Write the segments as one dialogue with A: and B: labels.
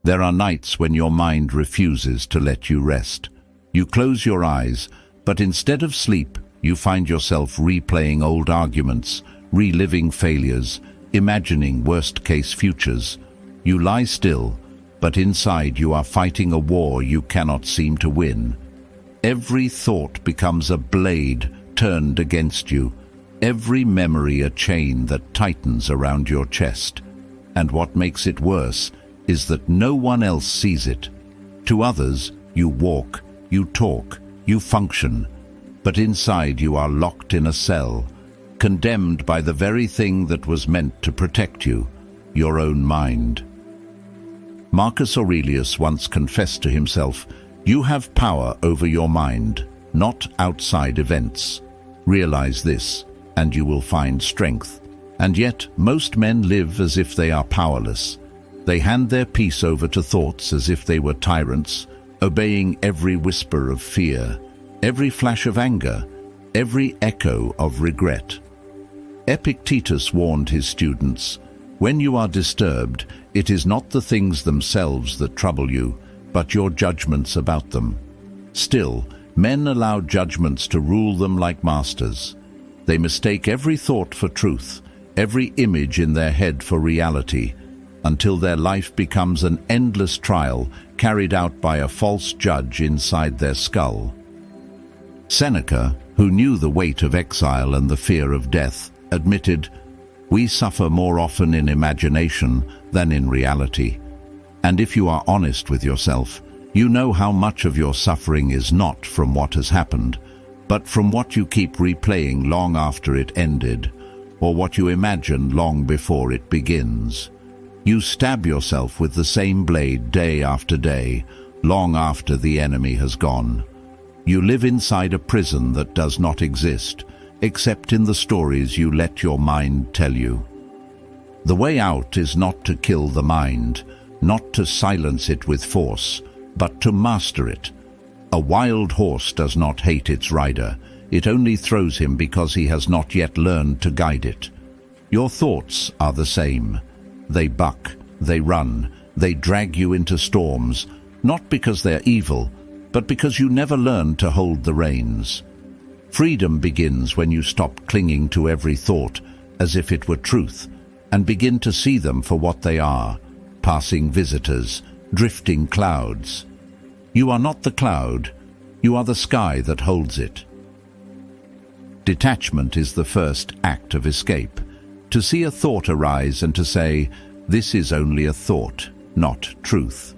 A: There are nights when your mind refuses to let you rest. You close your eyes, but instead of sleep, you find yourself replaying old arguments, reliving failures, imagining worst-case futures. You lie still, but inside you are fighting a war you cannot seem to win. Every thought becomes a blade turned against you, every memory a chain that tightens around your chest. And what makes it worse is that no one else sees it. To others, you walk, you talk, you function, but inside you are locked in a cell, condemned by the very thing that was meant to protect you, your own mind. Marcus Aurelius once confessed to himself, "You have power over your mind, not outside events. Realize this, and you will find strength." And yet, most men live as if they are powerless. They hand their peace over to thoughts as if they were tyrants, obeying every whisper of fear, every flash of anger, every echo of regret. Epictetus warned his students, "When you are disturbed, it is not the things themselves that trouble you, but your judgments about them." Still, men allow judgments to rule them like masters. They mistake every thought for truth, every image in their head for reality, until their life becomes an endless trial carried out by a false judge inside their skull. Seneca, who knew the weight of exile and the fear of death, admitted, "We suffer more often in imagination than in reality." And if you are honest with yourself, you know how much of your suffering is not from what has happened, but from what you keep replaying long after it ended, or what you imagine long before it begins. You stab yourself with the same blade day after day, long after the enemy has gone. You live inside a prison that does not exist, except in the stories you let your mind tell you. The way out is not to kill the mind, not to silence it with force, but to master it. A wild horse does not hate its rider, it only throws him because he has not yet learned to guide it. Your thoughts are the same. They buck, they run, they drag you into storms, not because they're evil, but because you never learned to hold the reins. Freedom begins when you stop clinging to every thought as if it were truth, and begin to see them for what they are, passing visitors, drifting clouds. You are not the cloud, you are the sky that holds it. Detachment is the first act of escape. To see a thought arise and to say, "This is only a thought, not truth."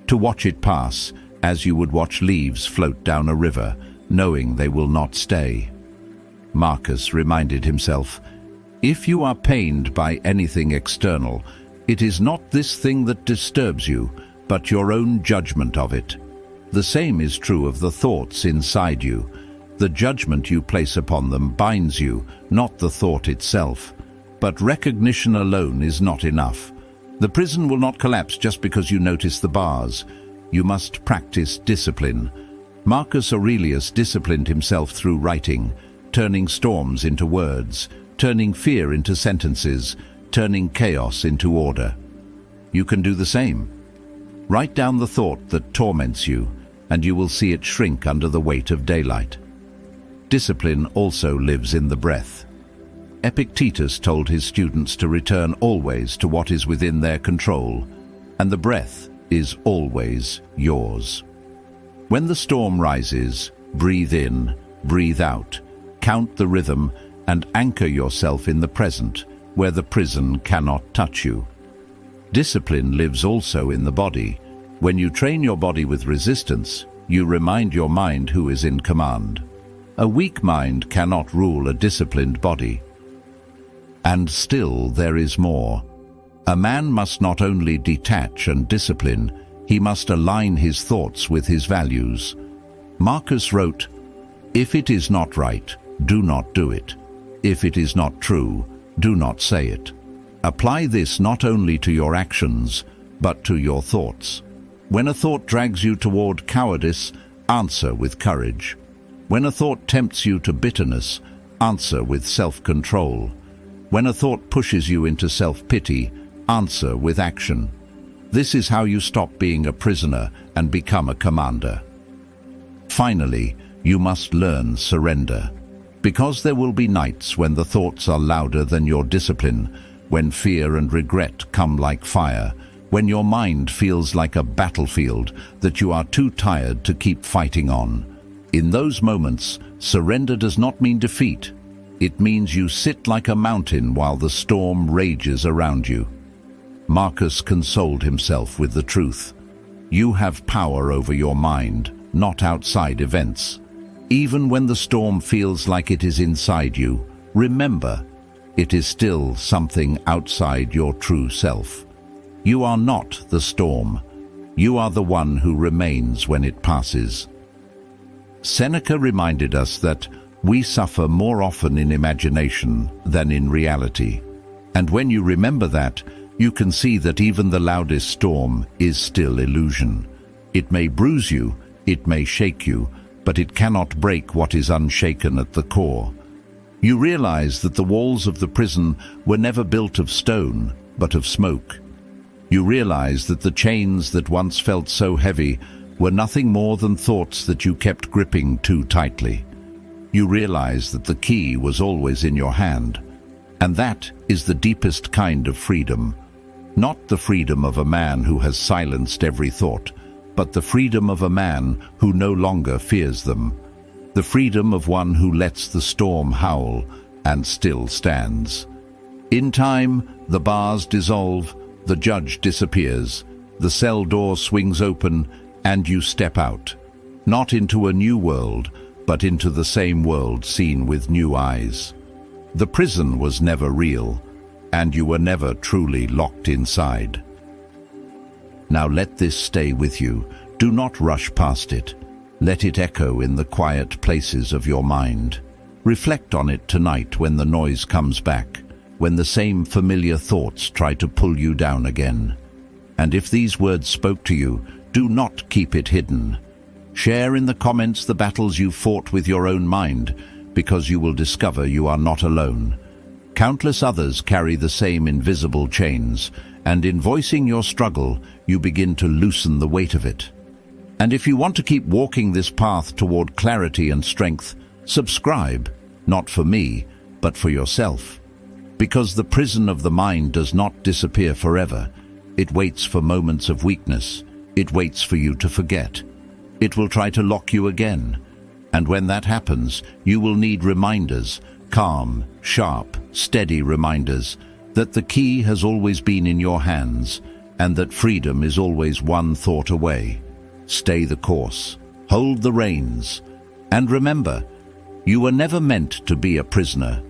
A: To watch it pass, as you would watch leaves float down a river, knowing they will not stay. Marcus reminded himself, "If you are pained by anything external, it is not this thing that disturbs you, but your own judgment of it. The same is true of the thoughts inside you. The judgment you place upon them binds you, not the thought itself. But recognition alone is not enough. The prison will not collapse just because you notice the bars. You must practice discipline. Marcus Aurelius disciplined himself through writing, turning storms into words, turning fear into sentences, turning chaos into order. You can do the same. Write down the thought that torments you, and you will see it shrink under the weight of daylight. Discipline also lives in the breath. Epictetus told his students to return always to what is within their control, and the breath is always yours. When the storm rises, breathe in, breathe out, count the rhythm, and anchor yourself in the present, where the prison cannot touch you. Discipline lives also in the body. When you train your body with resistance, you remind your mind who is in command. A weak mind cannot rule a disciplined body. And still there is more. A man must not only detach and discipline, he must align his thoughts with his values. Marcus wrote, "If it is not right, do not do it. If it is not true, do not say it." Apply this not only to your actions, but to your thoughts. When a thought drags you toward cowardice, answer with courage. When a thought tempts you to bitterness, answer with self-control. When a thought pushes you into self-pity, answer with action. This is how you stop being a prisoner and become a commander. Finally, you must learn surrender. Because there will be nights when the thoughts are louder than your discipline, when fear and regret come like fire, when your mind feels like a battlefield that you are too tired to keep fighting on. In those moments, surrender does not mean defeat. It means you sit like a mountain while the storm rages around you. Marcus consoled himself with the truth. You have power over your mind, not outside events. Even when the storm feels like it is inside you, remember, it is still something outside your true self. You are not the storm. You are the one who remains when it passes. Seneca reminded us that we suffer more often in imagination than in reality. And when you remember that, you can see that even the loudest storm is still illusion. It may bruise you, it may shake you, but it cannot break what is unshaken at the core. You realize that the walls of the prison were never built of stone, but of smoke. You realize that the chains that once felt so heavy were nothing more than thoughts that you kept gripping too tightly. You realize that the key was always in your hand, and that is the deepest kind of freedom. Not the freedom of a man who has silenced every thought, but the freedom of a man who no longer fears them. The freedom of one who lets the storm howl and still stands. In time, the bars dissolve, the judge disappears, the cell door swings open, and you step out. Not into a new world, but into the same world seen with new eyes. The prison was never real, and you were never truly locked inside. Now let this stay with you. Do not rush past it. Let it echo in the quiet places of your mind. Reflect on it tonight when the noise comes back, when the same familiar thoughts try to pull you down again. And if these words spoke to you, do not keep it hidden. Share in the comments the battles you fought with your own mind, because you will discover you are not alone. Countless others carry the same invisible chains, and in voicing your struggle, you begin to loosen the weight of it. And if you want to keep walking this path toward clarity and strength, subscribe, not for me, but for yourself. Because the prison of the mind does not disappear forever. It waits for moments of weakness. It waits for you to forget. It will try to lock you again. And when that happens, you will need reminders, calm, sharp, steady reminders, that the key has always been in your hands, and that freedom is always one thought away. Stay the course, hold the reins, and remember, you were never meant to be a prisoner.